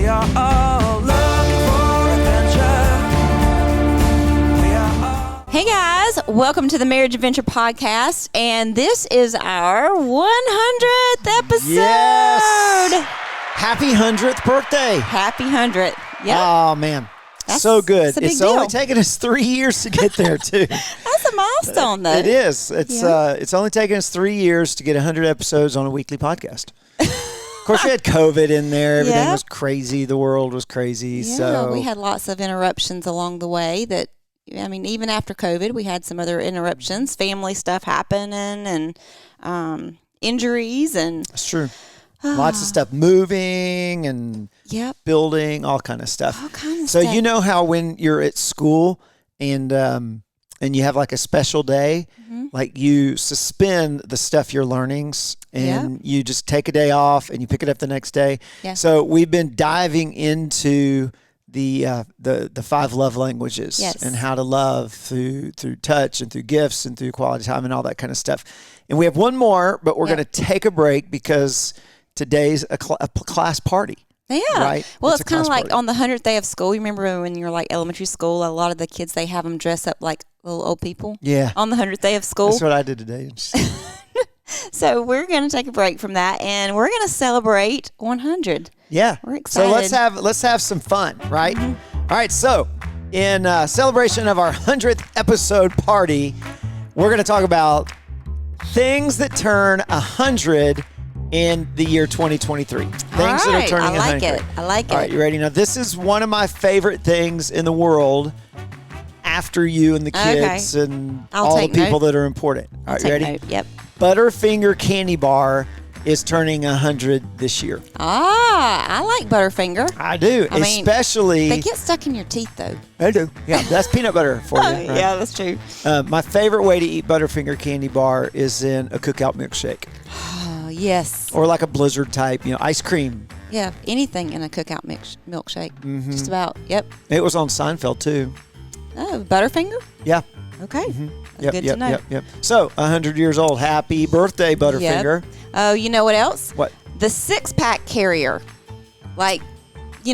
are all looking for adventure. We are all... Hey guys, welcome to the Marriage Adventure Podcast, and this is our 100th episode. Yes! Happy 100th birthday. Happy 100th. Yep. Oh, man. That's so good. a big It's deal. only taken us 3 years to get there, too. That's a milestone, though. It is. It's Yeah. it's only taken us 3 years to get 100 episodes on a weekly podcast. Of course, we had COVID in there. Everything Yeah. was crazy. The world was crazy. Yeah, So we had lots of interruptions along the way that, I mean, even after COVID, we had some other interruptions, family stuff happening and injuries and, it's true. Lots of stuff moving and yep, building, all kind of stuff. all kinds of So stuff. you know how when you're at school and you have like a special day, like you suspend the stuff you're learning and you just take a day off and you pick it up the next day. Yeah. So we've been diving into the 5 love languages Yes. and how to love through touch and through gifts and through quality time and all that kind of stuff. And we have one more, but we're Yeah. going to take a break because today's a class party. Yeah. Right? Well, It's it's a kind of class like party. on the 100th day of school. You remember when you're like elementary school, a lot of the kids, they have them dress up like little old people Yeah. on the 100th day of school. That's what I did today. So we're going to take a break from that and we're going to celebrate 100. Yeah. We're So let's excited. have some fun, right? All right. So in celebration of our 100th episode party, we're going to talk about things that turn 100 in the year 2023. Things that are right, turning I like 100. it. I like All it. right. You ready? Now, this is one of my favorite things in the world after you and the Okay. kids and I'll all the take people note. that are important. All right. You Take ready? note. Yep. Butterfinger Candy Bar is turning 100 this year. I like Butterfinger. I do, I mean, especially. They get stuck in your teeth, though. I do. Yeah, that's peanut butter for you. Right? Yeah, that's true. My favorite way to eat Butterfinger Candy Bar is in a cookout milkshake Oh, yes. or like a Blizzard type, ice cream. Yeah, anything in a cookout milkshake. Mm-hmm. Just about. Yep. It was on Seinfeld too. Oh, Butterfinger? Yeah. Okay. That's Mm-hmm. Yep. good Yep. to know. Yep. So 100 years old. Happy birthday, Butterfinger. Oh, you know what else? What? The 6-pack carrier. Like, you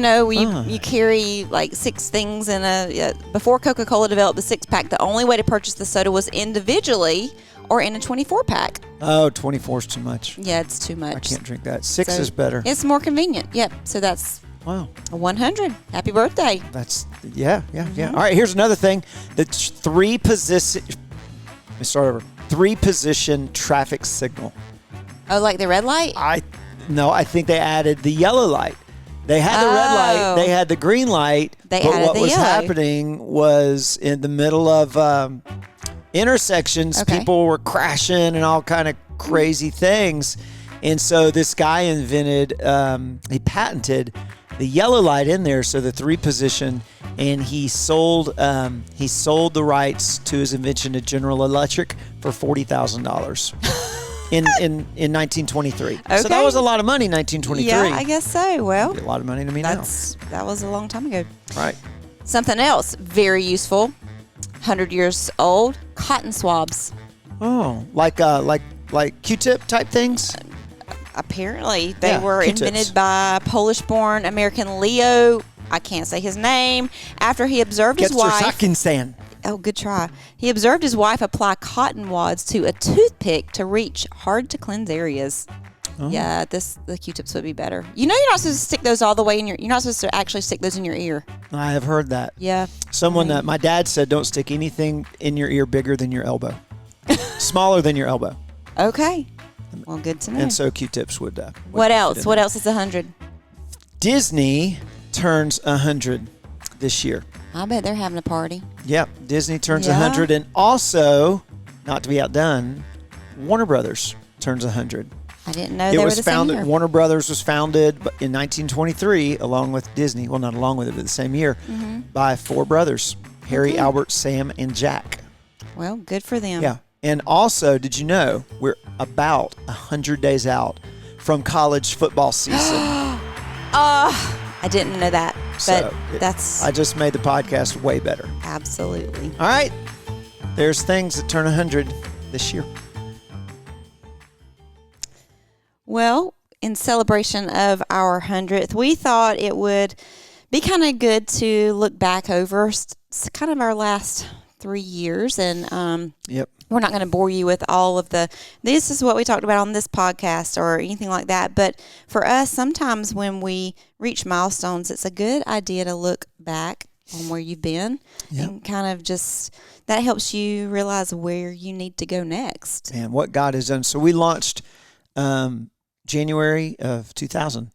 carry like 6 things in before Coca-Cola developed the 6-pack, the only way to purchase the soda was individually or in a 24-pack. Oh, 24 is too much. Yeah, it's too much. I can't drink that. 6 So is better. It's more convenient. Yep. So that's Wow. a 100. Happy birthday. That's yeah. All right. Here's another thing. The 3-position. Let me start over. 3-position traffic signal. Oh, like the red light? I think they added the yellow light. They had the red light. Oh. They had the green light. They but added what the was yellow. happening was in the middle of intersections, Okay. people were crashing and all kind of crazy things. And so this guy invented, he patented the yellow light in there, so the 3-position, and he sold the rights to his invention to General Electric for $40,000 in 1923. So that Okay. was a lot of money in 1923. Yeah, I guess so. Well, A lot of money to me that was a long time ago. now. Right. Something else very useful, 100 years old, cotton swabs. Oh, like Q-tip type things? Apparently, they Yeah, were Q-tips. invented by Polish-born American Leo. I can't say his name. After he observed his wife. Getzer Oh, good try. He observed his wife apply cotton wads to a toothpick to reach hard-to-cleanse areas. Oh. Yeah, the Q-tips would be better. You're not supposed to stick those all the way in your. You're not supposed to actually stick those in your ear. I have heard that. Yeah. Someone that my dad said, don't stick anything in your ear bigger than your elbow, smaller than your elbow, Okay. Well, good to know. and so Q-tips would. What fit else? in What there. else is 100? Disney turns 100 this year. I bet they're having a party. Yep, Disney turns Yeah. 100, and also, not to be outdone, Warner Brothers turns 100. I didn't know It they were was the same founded. year. Warner Brothers was founded in 1923, along with Disney. Well, not along with it, but the same year, by 4 brothers: Harry, Okay. Albert, Sam, and Jack. Well, good for them. Yeah, and also, did you know we're about 100 days out from college football season? I didn't know that, but So, that's I just made the podcast way better. absolutely. All right, there's things that turn 100 this year. Well, in celebration of our 100th, we thought it would be kind of good to look back over kind of our last 3 years. And Yep. we're not going to bore you with all of this is what we talked about on this podcast or anything like that. But for us, sometimes when we reach milestones, it's a good idea to look back on where you've been and kind of just, that helps you realize where you need to go next. And what God has done. So we launched January of 2000.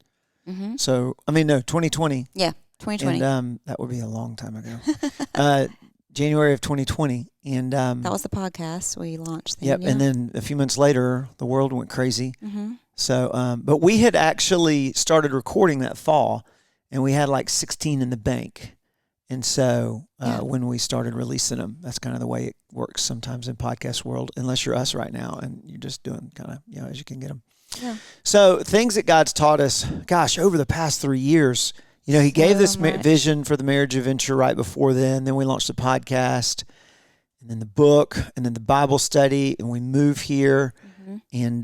Mm-hmm. So, I mean, no, 2020. Yeah, 2020. And that would be a long time ago. January of 2020. And that was the podcast we launched then. yep. Yeah. And then a few months later, the world went crazy. Mm-hmm. So, but we had actually started recording that fall, and we had like 16 in the bank. And so when we started releasing them, that's kind of the way it works sometimes in podcast world, unless you're us right now and you're just doing kind of, as you can get them. Yeah. So things that God's taught us, gosh, over the past 3 years, he gave this vision for the Marriage Adventure right before then. Then we launched the podcast, and then the book, and then the Bible study, and we move here. Mm-hmm. And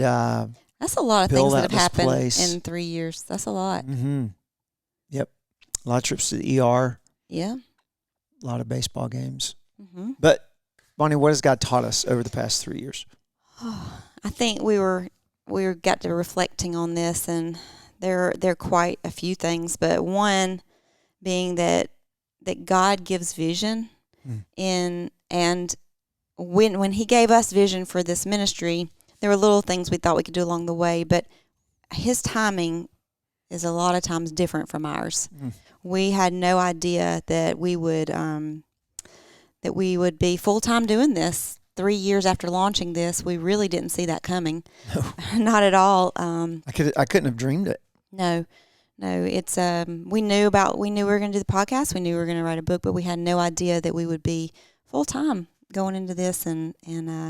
that's a lot of build things that out have this happened place. in 3 years. That's a lot. Mm-hmm. Yep. A lot of trips to the ER. Yeah. A lot of baseball games. Mm-hmm. But, Bonnie, what has God taught us over the past 3 years? I think we got to reflecting on this, and there are quite a few things, but one being that God gives vision and when he gave us vision for this ministry, there were little things we thought we could do along the way, but his timing is a lot of times different from ours. We had no idea that we would be full-time doing this 3 years after launching this. We really didn't see that coming. No. Not at all. I couldn't have dreamed it. No, it's we knew we were going to do the podcast. We knew we were going to write a book, but we had no idea that we would be full-time going into this, and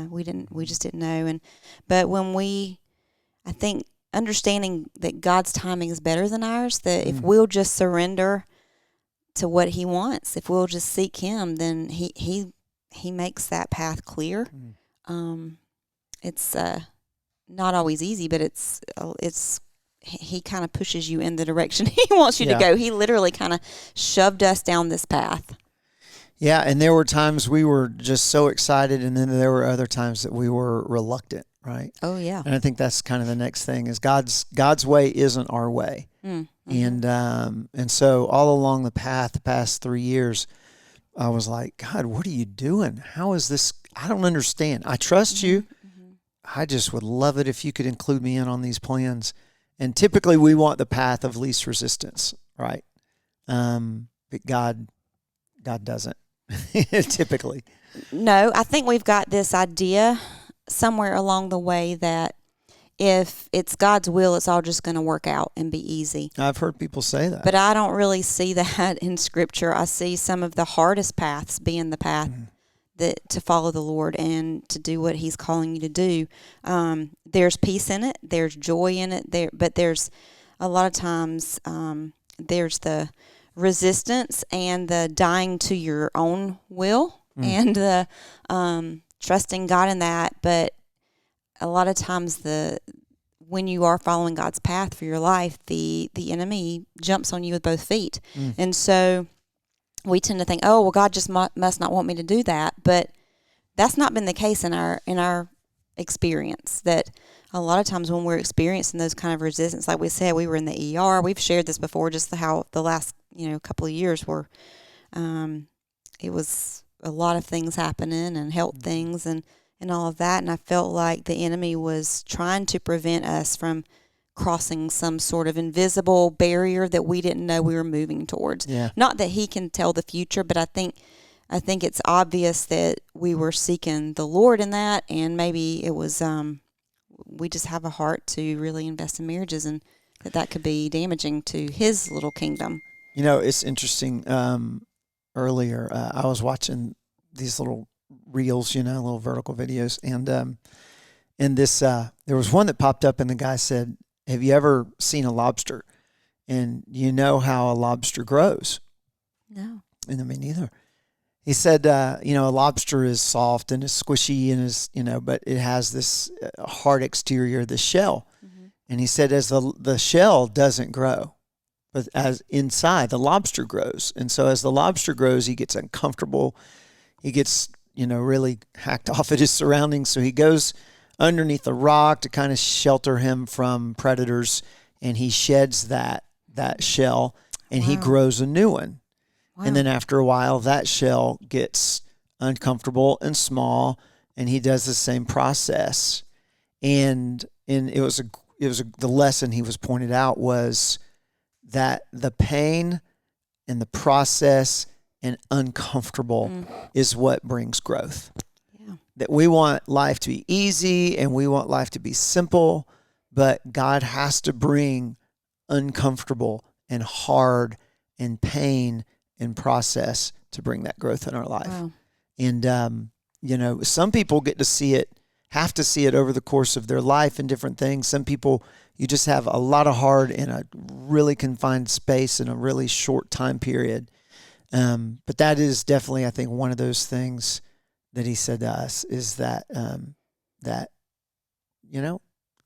we just didn't know. But when I think understanding that God's timing is better than ours, that if we'll just surrender to what he wants, if we'll just seek him, then he makes that path clear. It's not always easy, but it's he kind of pushes you in the direction he wants you to go. He literally kind of shoved us down this path. Yeah, and there were times we were just so excited, and then there were other times that we were reluctant, right? Oh, yeah. And I think that's kind of the next thing is God's way isn't our way. And so all along the path, the past 3 years, I was like, God, what are you doing? How is this? I don't understand. I trust you. I just would love it if you could include me in on these plans. And typically we want the path of least resistance, right? But God doesn't typically. No, I think we've got this idea somewhere along the way that if it's God's will, it's all just going to work out and be easy. I've heard people say that. But I don't really see that in Scripture. I see some of the hardest paths being the path that to follow the Lord and to do what he's calling you to do. There's peace in it. There's joy in it. But there's a lot of times there's the resistance and the dying to your own will and the trusting God in that. But a lot of times when you are following God's path for your life, the enemy jumps on you with both feet. And so we tend to think, oh, well, God just must not want me to do that. But that's not been the case in our experience. That a lot of times when we're experiencing those kind of resistance, like we said, we were in the ER. We've shared this before, just how the last couple of years were. It was a lot of things happening and health things and all of that. And I felt like the enemy was trying to prevent us from crossing some sort of invisible barrier that we didn't know we were moving towards. Yeah. Not that he can tell the future, but I think it's obvious that we were seeking the Lord in that, and maybe it was we just have a heart to really invest in marriages, and that could be damaging to his little kingdom. It's interesting. Earlier, I was watching these little reels, little vertical videos, and in this, there was one that popped up, and the guy said, "Have you ever seen a lobster? And you know how a lobster grows?" No. And I mean, neither. He said, a lobster is soft and is squishy and is, but it has this hard exterior, this shell. And he said, as the shell doesn't grow, but as inside the lobster grows. And so as the lobster grows, he gets uncomfortable. He gets, really hacked off at his surroundings. So he goes underneath a rock to kind of shelter him from predators. And he sheds that shell, and he grows a new one. Wow. And then after a while, that shell gets uncomfortable and small, and he does the same process. And the lesson he was pointed out was that the pain and the process and uncomfortable is what brings growth. Yeah. That we want life to be easy and we want life to be simple, but God has to bring uncomfortable and hard and pain and process to bring that growth in our life. Wow. And, some people have to see it over the course of their life and different things. Some people, you just have a lot of hard in a really confined space in a really short time period. But that is definitely, I think, one of those things that he said to us is that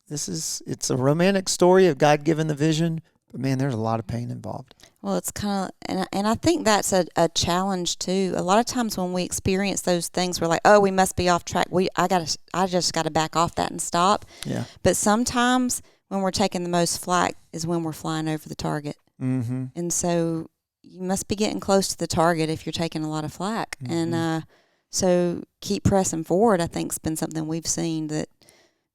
it's a romantic story of God giving the vision, but man, there's a lot of pain involved. Well, it's kind of, and I think that's a challenge too. A lot of times when we experience those things, we're like, oh, we must be off track. I just got to back off that and stop. Yeah. But sometimes when we're taking the most flack is when we're flying over the target. Mm-hmm. And so you must be getting close to the target if you're taking a lot of flack. Mm-hmm. And so keep pressing forward, I think, has been something we've seen to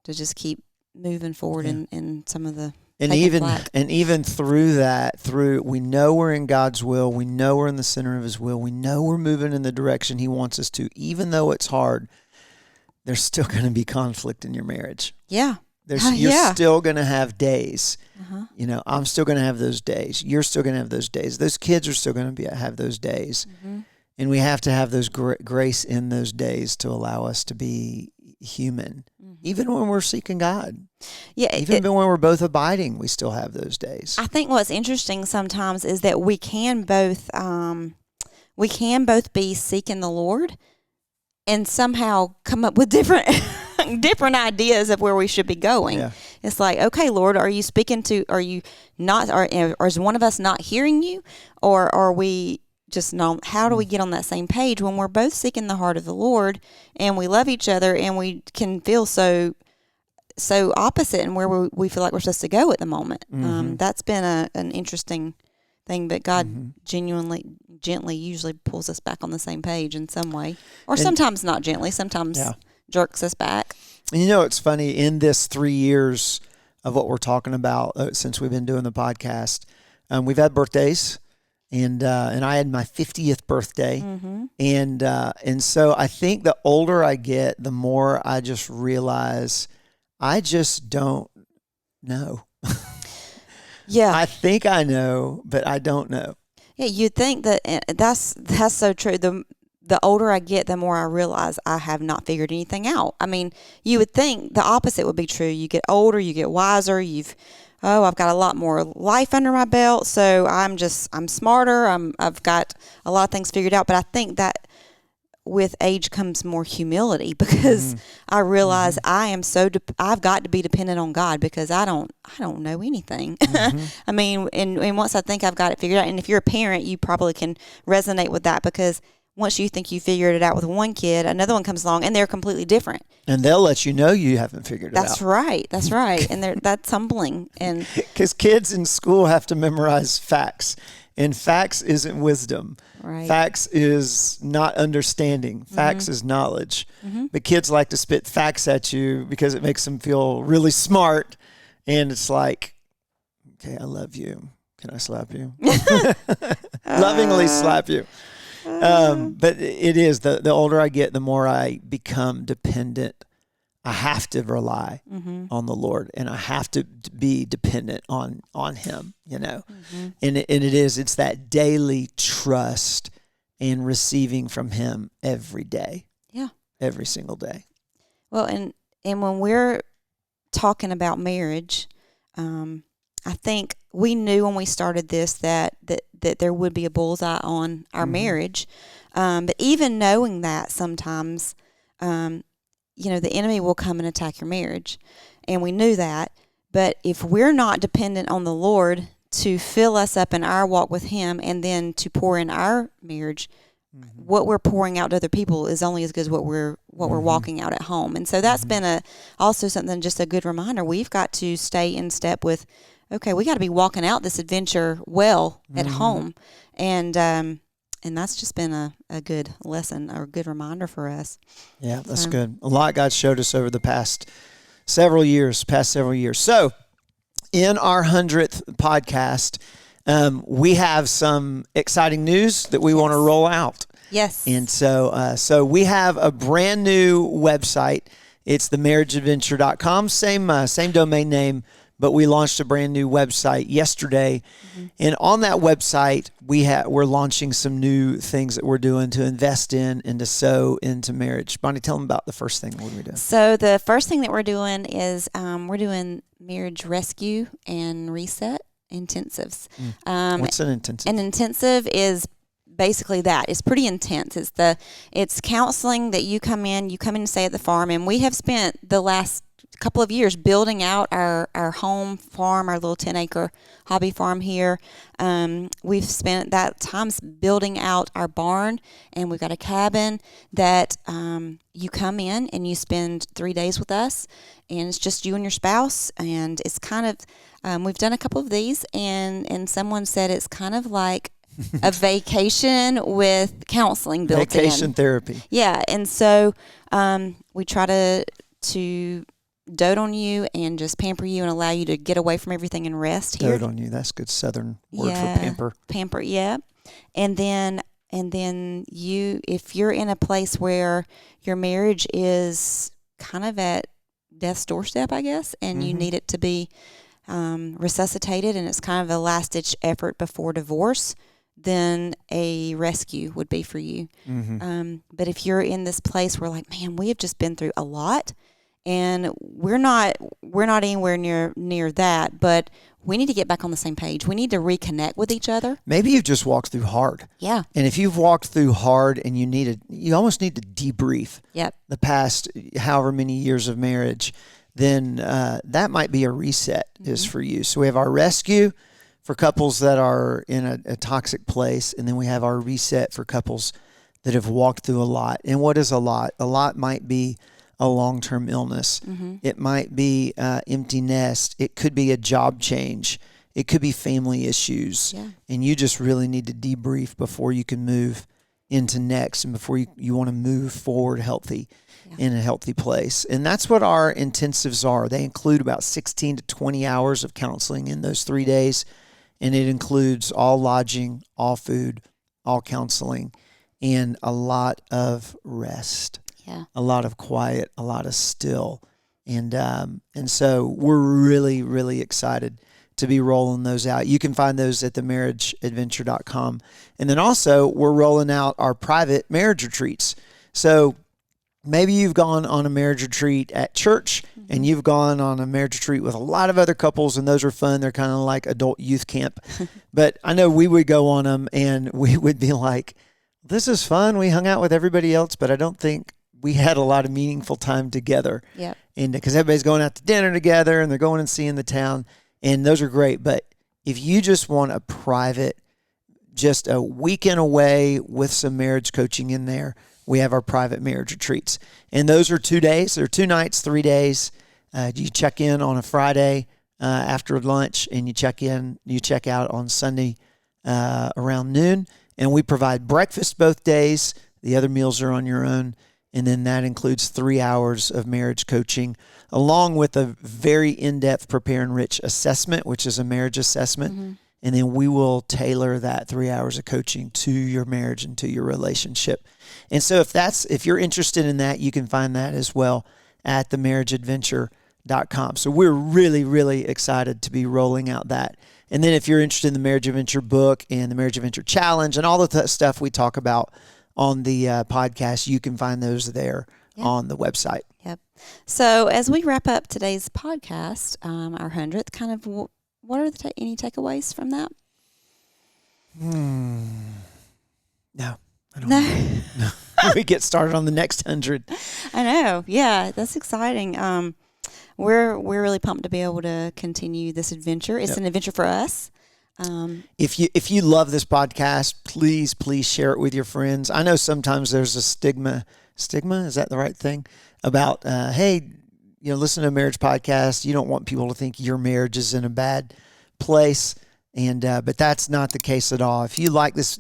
just keep moving forward in some of the and even through that, we know we're in God's will, we know we're in the center of His will, we know we're moving in the direction He wants us to. Even though it's hard, there's still going to be conflict in your marriage. Yeah. You're still going to have days. Uh-huh. I'm still going to have those days. You're still going to have those days. Those kids are still going to have those days. Mm-hmm. And we have to have those grace in those days to allow us to be human. Mm-hmm. Even when we're seeking God. Yeah. Even when we're both abiding, we still have those days. I think what's interesting sometimes is that we can both be seeking the Lord and somehow come up with different ideas of where we should be going. Yeah. It's like, okay, Lord, are you not, or is one of us not hearing you? Or are we just not, how do we get on that same page when we're both seeking the heart of the Lord and we love each other and we can feel so opposite and where we feel like we're supposed to go at the moment. Mm-hmm. That's been an interesting thing, but God gently usually pulls us back on the same page in some way, or sometimes not gently, sometimes jerks us back. And it's funny, in this 3 years of what we're talking about since we've been doing the podcast, we've had birthdays, and I had my 50th birthday, and so I think the older I get, the more I just realize I just don't know. Yeah, I think I know, but I don't know. Yeah, you'd think that's so true. The older I get, the more I realize I have not figured anything out. I mean, you would think the opposite would be true. You get older, you get wiser. I've got a lot more life under my belt, so I'm smarter. I've got a lot of things figured out. But I think that with age comes more humility, because I realize I've got to be dependent on God, because I don't know anything. I mean, and once I think I've got it figured out, and if you're a parent, you probably can resonate with that, because once you think you figured it out with one kid, another one comes along and they're completely different. And they'll let you know you haven't figured it out. That's right. That's right. And that's humbling. And because kids in school have to memorize facts, and facts isn't wisdom. Right. Facts is not understanding. Facts is knowledge. Mm-hmm. But kids like to spit facts at you because it makes them feel really smart. And it's like, okay, I love you. Can I slap you? Lovingly slap you. But it is, the older I get, the more I become dependent. I have to rely on the Lord, and I have to be dependent on Him, and it's that daily trust and receiving from Him every day. Yeah. Every single day. Well, and when we're talking about marriage, I think we knew when we started this that there would be a bullseye on our marriage. But even knowing that, sometimes, the enemy will come and attack your marriage. And we knew that. But if we're not dependent on the Lord to fill us up in our walk with Him and then to pour in our marriage, what we're pouring out to other people is only as good as what we're walking out at home. And so that's been also something, just a good reminder. We've got to stay in step with, okay, we got to be walking out this adventure well at home. And that's just been a good lesson or a good reminder for us. Yeah, that's good. A lot God showed us over the past several years. So in our 100th podcast, we have some exciting news that we want to roll out. Yes. And so we have a brand new website. It's themarriageadventure.com, same domain name, but we launched a brand new website yesterday. And on that website, we're launching some new things that we're doing to invest in and to sow into marriage. Bonnie, tell them about the first thing we're doing. So the first thing that we're doing is we're doing marriage rescue and reset intensives. What's an intensive? An intensive is basically that. It's pretty intense. It's counseling that you come in and stay at the farm, and we have spent the last couple of years building out our home farm, our little 10-acre hobby farm here. We've spent that time building out our barn, and we've got a cabin that you come in and you spend 3 days with us, and it's just you and your spouse. And it's kind of we've done a couple of these, and someone said it's kind of like a vacation with counseling built in. Vacation therapy. Yeah, and so we try to dote on you and just pamper you and allow you to get away from everything and rest here. Dote on you. That's a good Southern word for pamper. Pamper, yeah. And then you, if you're in a place where your marriage is kind of at death's doorstep, I guess, and you need it to be resuscitated, and it's kind of a last-ditch effort before divorce, then a rescue would be for you. But if you're in this place where, like, man, we have just been through a lot, and we're not anywhere near that, but we need to get back on the same page. We need to reconnect with each other. Maybe you've just walked through hard. Yeah. And if you've walked through hard and you almost need to debrief the past however many years of marriage, then that might be a reset is for you. So we have our rescue for couples that are in a toxic place, and then we have our reset for couples that have walked through a lot. And what is a lot? A lot might be a long-term illness. It might be empty nest. It could be a job change. It could be family issues. Yeah. And you just really need to debrief before you can move into next and before you want to move forward healthy in a healthy place. And that's what our intensives are. They include about 16 to 20 hours of counseling in those 3 days. And it includes all lodging, all food, all counseling, and a lot of rest. Yeah. A lot of quiet, a lot of still. And so we're really, really excited to be rolling those out. You can find those at themarriageadventure.com. And then also we're rolling out our private marriage retreats. So maybe you've gone on a marriage retreat at church and you've gone on a marriage retreat with a lot of other couples, and those are fun. They're kind of like adult youth camp. But I know we would go on them and we would be like, this is fun. We hung out with everybody else, but I don't think we had a lot of meaningful time together. Yeah. And because everybody's going out to dinner together and they're going and seeing the town, and those are great. But if you just want a private, just a weekend away with some marriage coaching in there, we have our private marriage retreats. And those are 2 days. They're 2 nights, 3 days. You check in on a Friday after lunch, and you check out on Sunday around noon. And we provide breakfast both days. The other meals are on your own. And then that includes 3 hours of marriage coaching, along with a very in-depth Prepare and Rich assessment, which is a marriage assessment. And then we will tailor that 3 hours of coaching to your marriage and to your relationship. And so if you're interested in that, you can find that as well at themarriageadventure.com. So we're really, really excited to be rolling out that. And then if you're interested in the Marriage Adventure book and the Marriage Adventure Challenge and all of the stuff we talk about on the podcast, you can find those there on the website. Yep. So as we wrap up today's podcast, our 100th, kind of what are any takeaways from that? No, I don't No. know. We get started on the next 100. I know. Yeah, that's exciting. we're really pumped to be able to continue this adventure. It's Yep. an adventure for us. If you love this podcast, please share it with your friends. I know sometimes there's a stigma, is that the right thing? About, hey, listen to a marriage podcast. You don't want people to think your marriage is in a bad place. And, but that's not the case at all. If you like this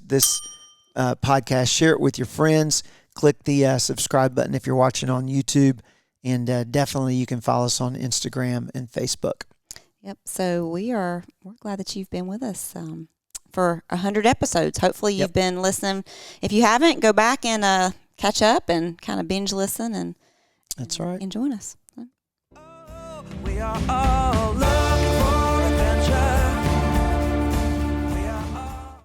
podcast, share it with your friends. Click the subscribe button if you're watching on YouTube. And definitely you can follow us on Instagram and Facebook. Yep. So we're glad that you've been with us for 100 episodes. Hopefully you've been listening. If you haven't, go back and catch up and kind of binge listen and That's right. And join us. We are all loved.